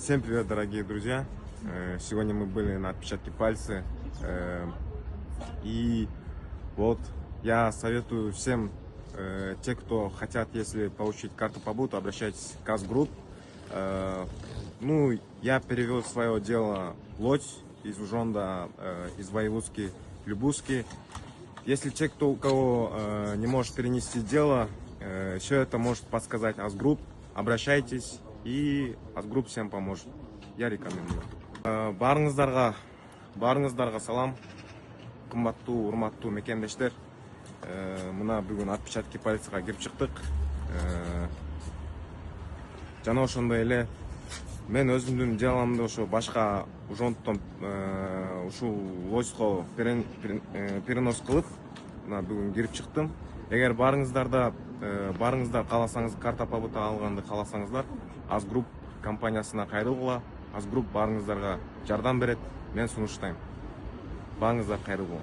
Всем привет, дорогие друзья! Сегодня мы были на отпечатке пальца. И вот я советую всем, те, кто хотят, если получить карту побыта, обращайтесь к Казгрупп. Ну, я перевел свое дело Лодь из Ужонда, из Воевудски, Любузки. Если те, у кого не может перенести дело, все это может подсказать Азгрупп. Обращайтесь, и Азгрупп всем поможет. Я рекомендую. Барыңыздарға салам. Қымбаттуу, урматтуу мекендештер. Мына бүгүн отпечатки пальцага кирип чыктык. Жана ошондой эле мен өзүмдүн деломду ошо башка Ужондтон ушул Лодько перенос кылып, мына бүгүн кирип чыктым. Эгер барыңыздар кааласаңыз, карта побыта алганды кааласаңыздар, Азгрупп компаниясына кайрылгыла. Азгрупп барыңыздарга жардам берет. Мен сунуштайм. Барыңыздар кайрылгыла.